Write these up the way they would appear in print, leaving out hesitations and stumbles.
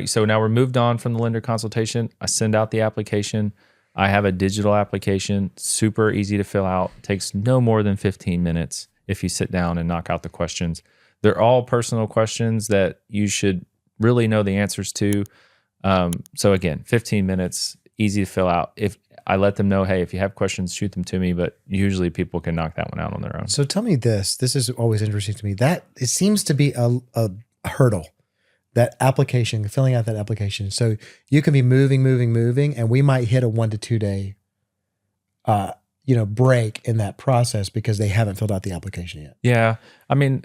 So now we're moved on from the lender consultation. I send out the application. I have a digital application, super easy to fill out. Takes no more than 15 minutes if you sit down and knock out the questions. They're all personal questions that you should really know the answers to. So again, 15 minutes, easy to fill out. If I let them know, hey, if you have questions, shoot them to me, but usually people can knock that one out on their own. So tell me this is always interesting to me, that it seems to be a hurdle, that application, filling out that application. So you can be moving, and we might hit a 1 to 2 day, break in that process because they haven't filled out the application yet. Yeah. I mean,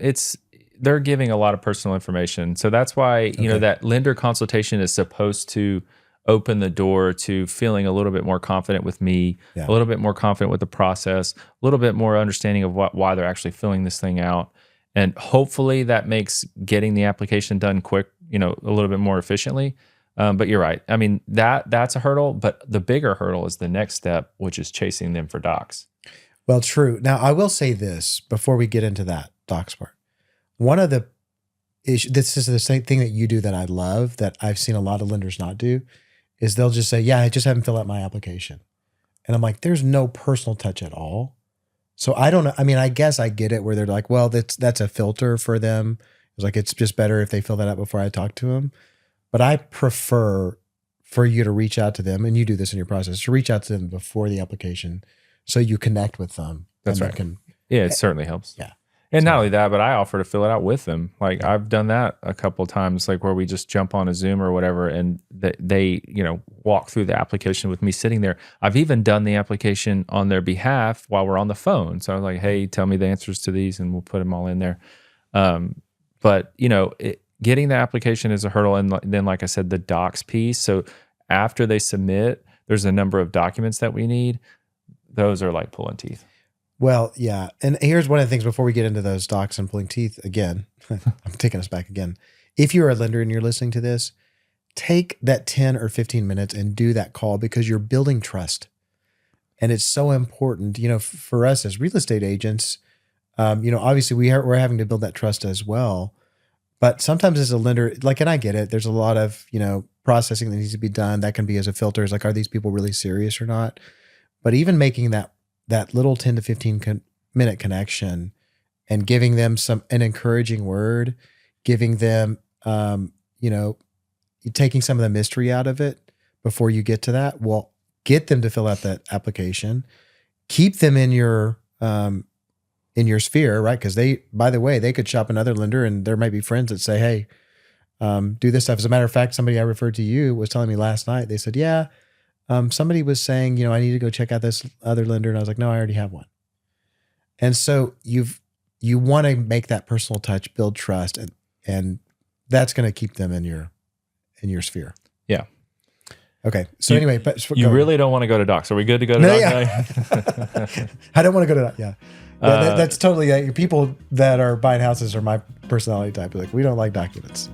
they're giving a lot of personal information. So that's why, that lender consultation is supposed to open the door to feeling a little bit more confident with me, a little bit more confident with the process, a little bit more understanding of why they're actually filling this thing out. And hopefully that makes getting the application done quick, a little bit more efficiently. But you're right. I mean, that's a hurdle, but the bigger hurdle is the next step, which is chasing them for docs. Well, true. Now, I will say this before we get into that docs part. One of the issues, this is the same thing that you do that I love, that I've seen a lot of lenders not do, is they'll just say, yeah, I just haven't filled out my application. And I'm like, there's no personal touch at all. So I don't know. I mean, I guess I get it where they're like, well, that's a filter for them. It's like, it's just better if they fill that out before I talk to them. But I prefer for you to reach out to them, and you do this in your process, to reach out to them before the application so you connect with them. That's right. It certainly helps. Yeah. And not only that, but I offer to fill it out with them. Like I've done that a couple of times, like where we just jump on a Zoom or whatever, and they walk through the application with me sitting there. I've even done the application on their behalf while we're on the phone. So I was like, hey, tell me the answers to these, and we'll put them all in there. But getting the application is a hurdle, and then, like I said, the docs piece. So after they submit, there's a number of documents that we need. Those are like pulling teeth. Well, yeah. And here's one of the things before we get into those docs and pulling teeth again, I'm taking us back again. If you're a lender and you're listening to this, take that 10 or 15 minutes and do that call, because you're building trust. And it's so important, for us as real estate agents, obviously we're having to build that trust as well. But sometimes as a lender, and I get it, there's a lot of, processing that needs to be done. That can be as a filter. It's like, are these people really serious or not? But even making that little 10 to 15 minute connection and giving them an encouraging word, giving them, taking some of the mystery out of it before you get to that, will get them to fill out that application, keep them in your sphere, right? Because by the way, they could shop another lender, and there might be friends that say, hey, do this stuff. As a matter of fact, somebody I referred to you was telling me last night, they said, yeah, somebody was saying, I need to go check out this other lender. And I was like, no, I already have one. And so you want to make that personal touch, build trust, and that's going to keep them in your sphere. Yeah. Okay. So anyway, but you really don't want to go to docs. Are we good to go to docs? Yeah. I don't want to go to docs. Yeah. That's totally, people that are buying houses are my personality type. Like, we don't like documents.